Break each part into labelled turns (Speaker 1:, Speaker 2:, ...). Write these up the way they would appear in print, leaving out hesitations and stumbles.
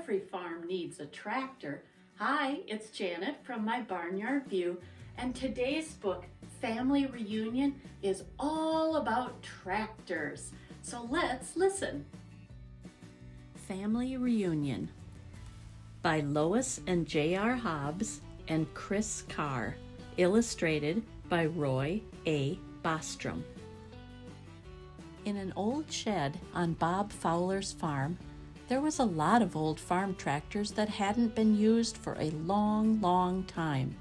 Speaker 1: every farm needs a tractor. Hi, it's Janet from my Barnyard View, and today's book, Family Reunion, is all about tractors. So let's listen. Family Reunion by Lois and J.R. Hobbs and Chris Carr, illustrated by Roy A. Bostrom. In an old shed on Bob Fowler's farm, there was a lot of old farm tractors that hadn't been used for a long, long time.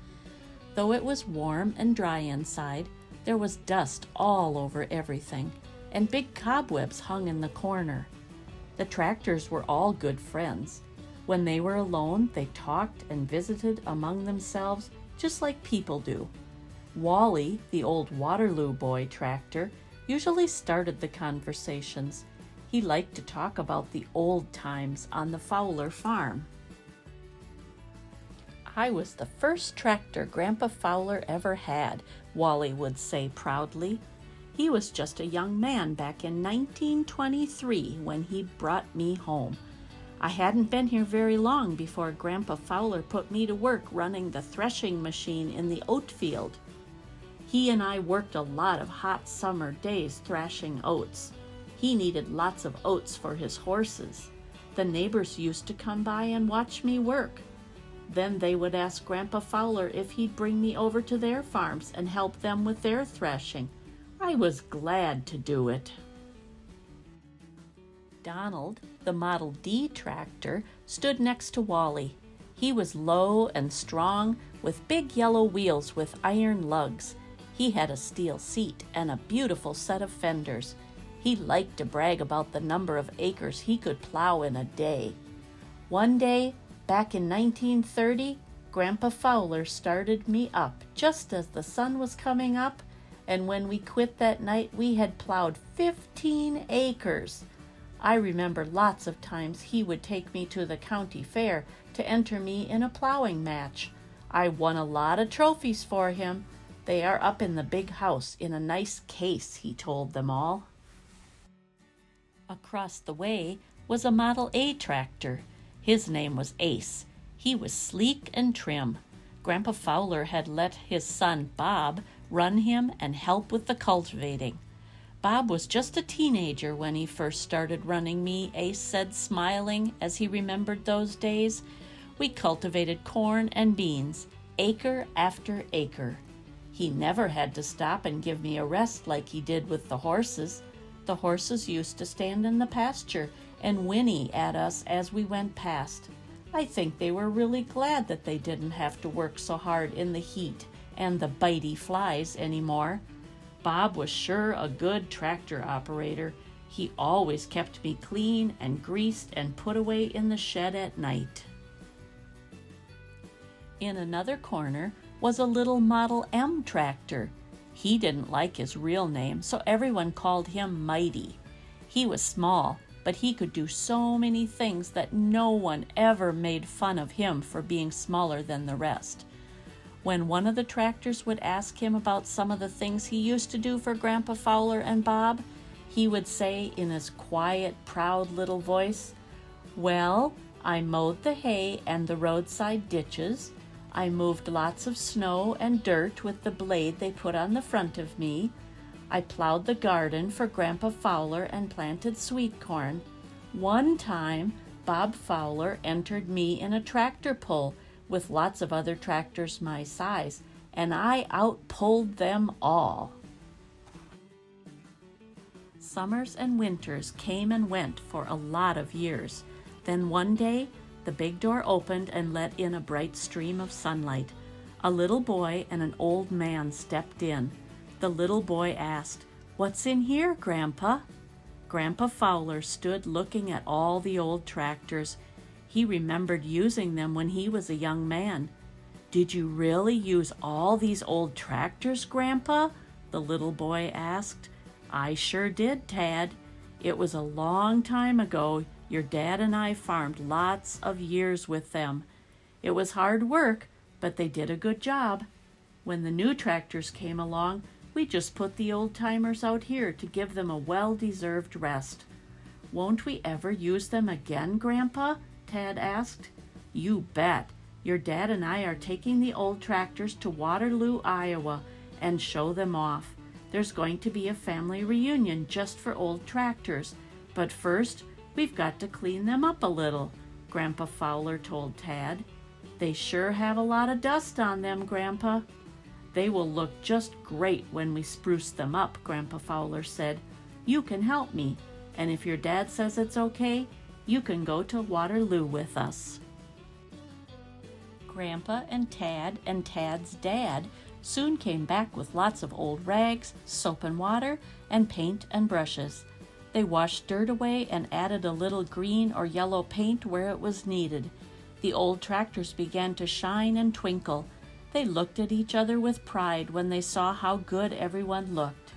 Speaker 1: Though it was warm and dry inside, there was dust all over everything, and big cobwebs hung in the corner. The tractors were all good friends. When they were alone, they talked and visited among themselves just like people do. Wally, the old Waterloo boy tractor, usually started the conversations. He liked to talk about the old times on the Fowler farm. "I was the first tractor Grandpa Fowler ever had," Wally would say proudly. "He was just a young man back in 1923 when he brought me home. I hadn't been here very long before Grandpa Fowler put me to work running the threshing machine in the oat field. He and I worked a lot of hot summer days thrashing oats. He needed lots of oats for his horses. The neighbors used to come by and watch me work. Then they would ask Grandpa Fowler if he'd bring me over to their farms and help them with their threshing. I was glad to do it." Donald, the Model D tractor, stood next to Wally. He was low and strong, with big yellow wheels with iron lugs. He had a steel seat and a beautiful set of fenders. He liked to brag about the number of acres he could plow in a day. One day, back in 1930, Grandpa Fowler started me up just as the sun was coming up, and when we quit that night, we had plowed 15 acres. I remember lots of times he would take me to the county fair to enter me in a plowing match. I won a lot of trophies for him. They are up in the big house in a nice case, he told them all. Across the way was a Model A tractor. His name was Ace. He was sleek and trim. Grandpa Fowler had let his son, Bob, run him and help with the cultivating. "Bob was just a teenager when he first started running me," Ace said, smiling as he remembered those days. "We cultivated corn and beans, acre after acre. He never had to stop and give me a rest like he did with the horses. The horses used to stand in the pasture and whinny at us as we went past. I think they were really glad that they didn't have to work so hard in the heat and the bitey flies anymore. Bob was sure a good tractor operator. He always kept me clean and greased and put away in the shed at night." In another corner was a little Model M tractor. He didn't like his real name, so everyone called him Mighty. He was small, but he could do so many things that no one ever made fun of him for being smaller than the rest. When one of the tractors would ask him about some of the things he used to do for Grandpa Fowler and Bob, he would say in his quiet, proud little voice, "Well, I mowed the hay and the roadside ditches. I moved lots of snow and dirt with the blade they put on the front of me. I plowed the garden for Grandpa Fowler and planted sweet corn. One time, Bob Fowler entered me in a tractor pull with lots of other tractors my size, and I outpulled them all." Summers and winters came and went for a lot of years. Then one day, the big door opened and let in a bright stream of sunlight. A little boy and an old man stepped in. The little boy asked, "What's in here, Grandpa?" Grandpa Fowler stood looking at all the old tractors. He remembered using them when he was a young man. "Did you really use all these old tractors, Grandpa?" the little boy asked. "I sure did, Tad. It was a long time ago. Your dad and I farmed lots of years with them. It was hard work, but they did a good job. When the new tractors came along, we just put the old-timers out here to give them a well-deserved rest. Won't we ever use them again, Grandpa?" Tad asked. You bet. Your dad and I are taking the old tractors to Waterloo, Iowa, and show them off. There's going to be a family reunion just for old tractors, but first we've got to clean them up a little, Grandpa Fowler told Tad. They sure have a lot of dust on them, Grandpa. They will look just great when we spruce them up, Grandpa Fowler said. You can help me, and if your dad says it's okay, you can go to Waterloo with us. Grandpa and Tad's dad soon came back with lots of old rags, soap and water, and paint and brushes. They washed dirt away and added a little green or yellow paint where it was needed. The old tractors began to shine and twinkle. They looked at each other with pride when they saw how good everyone looked.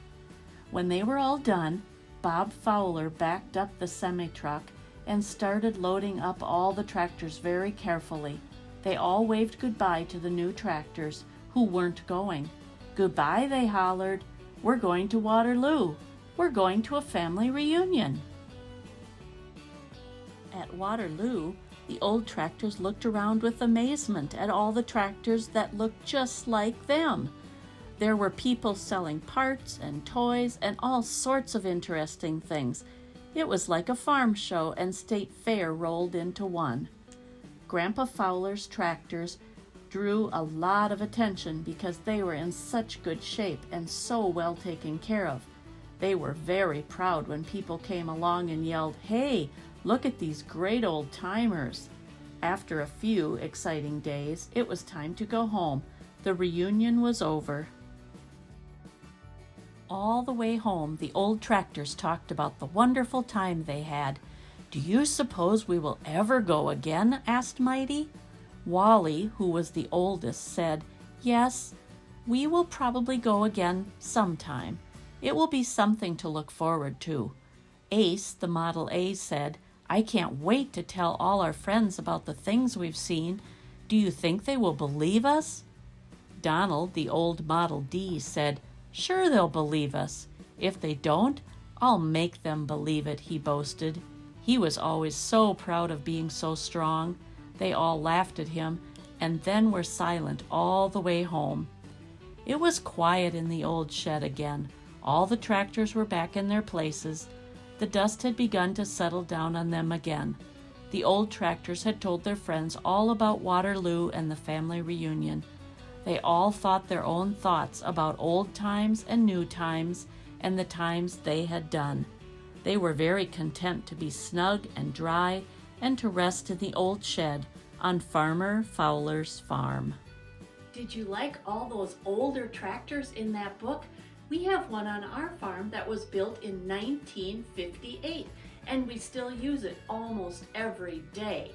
Speaker 1: When they were all done, Bob Fowler backed up the semi-truck and started loading up all the tractors very carefully. They all waved goodbye to the new tractors, who weren't going. Goodbye, they hollered. We're going to Waterloo. We're going to a family reunion. At Waterloo, the old tractors looked around with amazement at all the tractors that looked just like them. There were people selling parts and toys and all sorts of interesting things. It was like a farm show and state fair rolled into one. Grandpa Fowler's tractors drew a lot of attention because they were in such good shape and so well taken care of. They were very proud when people came along and yelled, "Hey, look at these great old timers." After a few exciting days, it was time to go home. The reunion was over. All the way home, the old tractors talked about the wonderful time they had. "Do you suppose we will ever go again?" asked Mighty. Wally, who was the oldest, said, "Yes, we will probably go again sometime. It will be something to look forward to." Ace, the Model A, said, "I can't wait to tell all our friends about the things we've seen. Do you think they will believe us?" Donald, the old Model D, said, "Sure they'll believe us. If they don't, I'll make them believe it," he boasted. He was always so proud of being so strong. They all laughed at him and then were silent all the way home. It was quiet in the old shed again. All the tractors were back in their places. The dust had begun to settle down on them again. The old tractors had told their friends all about Waterloo and the family reunion. They all thought their own thoughts about old times and new times and the times they had done. They were very content to be snug and dry and to rest in the old shed on Farmer Fowler's farm. Did you like all those older tractors in that book? We have one on our farm that was built in 1958, and we still use it almost every day.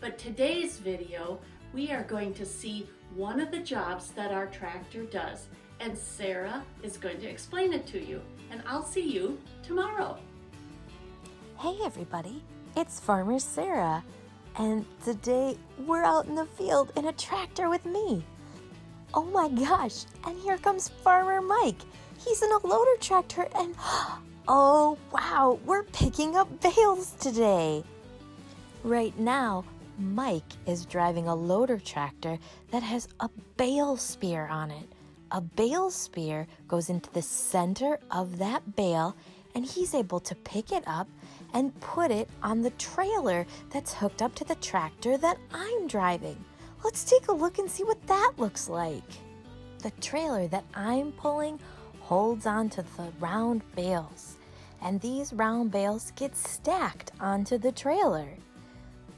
Speaker 1: But today's video, we are going to see one of the jobs that our tractor does, and Sara is going to explain it to you, and I'll see you tomorrow.
Speaker 2: Hey everybody, it's Farmer Sara, and today we're out in the field in a tractor with me. Oh my gosh, and here comes Farmer Mike. He's in a loader tractor and oh wow, we're picking up bales today. Right now, Mike is driving a loader tractor that has a bale spear on it. A bale spear goes into the center of that bale and he's able to pick it up and put it on the trailer that's hooked up to the tractor that I'm driving. Let's take a look and see what that looks like. The trailer that I'm pulling holds onto the round bales, and these round bales get stacked onto the trailer.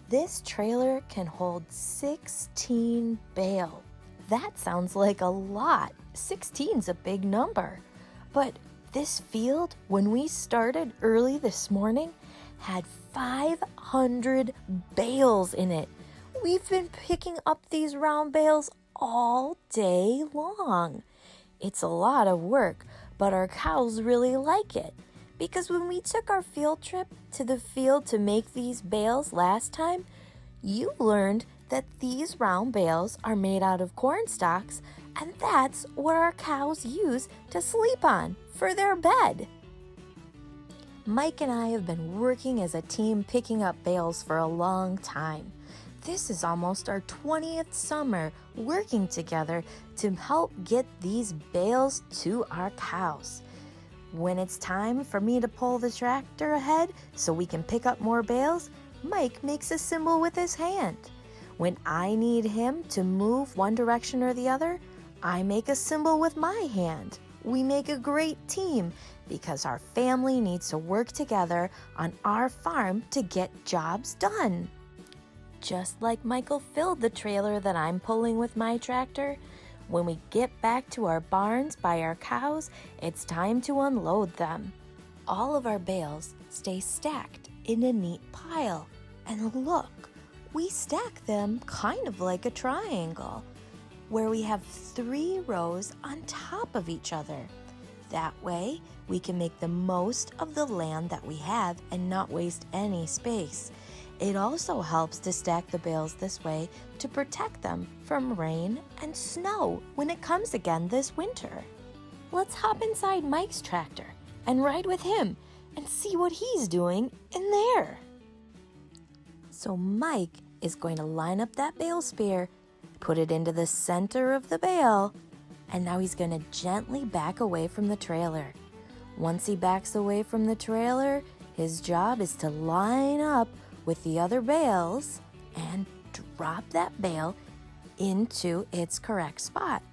Speaker 2: This trailer can hold 16 bales. That sounds like a lot. 16's a big number. But this field, when we started early this morning, had 500 bales in it. We've been picking up these round bales all day long. It's a lot of work, but our cows really like it. Because when we took our field trip to the field to make these bales last time, you learned that these round bales are made out of corn stalks, and that's what our cows use to sleep on for their bed. Mike and I have been working as a team picking up bales for a long time. This is almost our 20th summer working together to help get these bales to our cows. When it's time for me to pull the tractor ahead so we can pick up more bales, Mike makes a symbol with his hand. When I need him to move one direction or the other, I make a symbol with my hand. We make a great team because our family needs to work together on our farm to get jobs done. Just like Michael filled the trailer that I'm pulling with my tractor, when we get back to our barns by our cows, it's time to unload them. All of our bales stay stacked in a neat pile. And look, we stack them kind of like a triangle, where we have 3 rows on top of each other. That way, we can make the most of the land that we have and not waste any space. It also helps to stack the bales this way to protect them from rain and snow when it comes again this winter. Let's hop inside Mike's tractor and ride with him and see what he's doing in there. So Mike is going to line up that bale spear, put it into the center of the bale, and now he's going to gently back away from the trailer. Once he backs away from the trailer, his job is to line up with the other bales and drop that bale into its correct spot.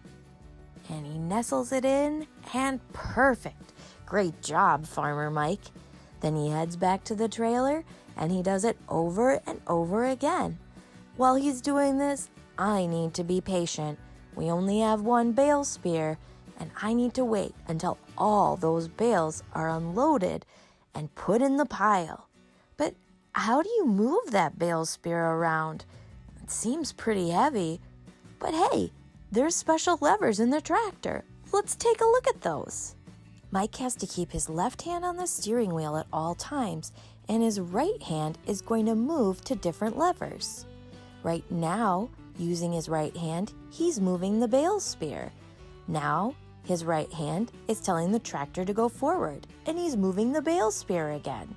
Speaker 2: And he nestles it in, and perfect. Great job, Farmer Mike. Then he heads back to the trailer and he does it over and over again. While he's doing this, I need to be patient. We only have 1 bale spear, and I need to wait until all those bales are unloaded and put in the pile. But how do you move that bale spear around? It seems pretty heavy. But hey, there's special levers in the tractor. Let's take a look at those. Mike has to keep his left hand on the steering wheel at all times, and his right hand is going to move to different levers. Right now, using his right hand, he's moving the bale spear. Now, his right hand is telling the tractor to go forward, and he's moving the bale spear again.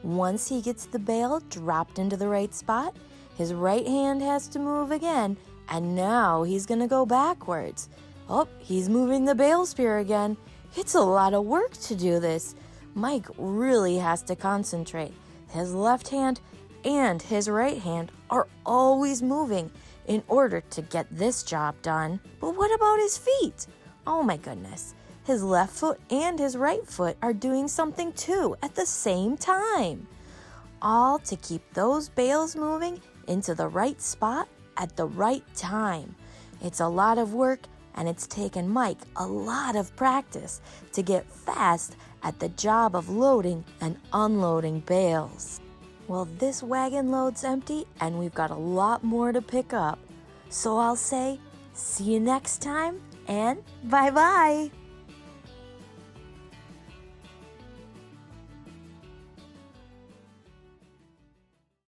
Speaker 2: Once he gets the bale dropped into the right spot, his right hand has to move again, and now he's going to go backwards. Oh, he's moving the bale spear again. It's a lot of work to do this. Mike really has to concentrate. His left hand and his right hand are always moving in order to get this job done. But what about his feet? Oh my goodness. His left foot and his right foot are doing something too at the same time. All to keep those bales moving into the right spot at the right time. It's a lot of work, and it's taken Mike a lot of practice to get fast at the job of loading and unloading bales. Well, this wagon load's empty, and we've got a lot more to pick up. So I'll say, see you next time, and bye-bye.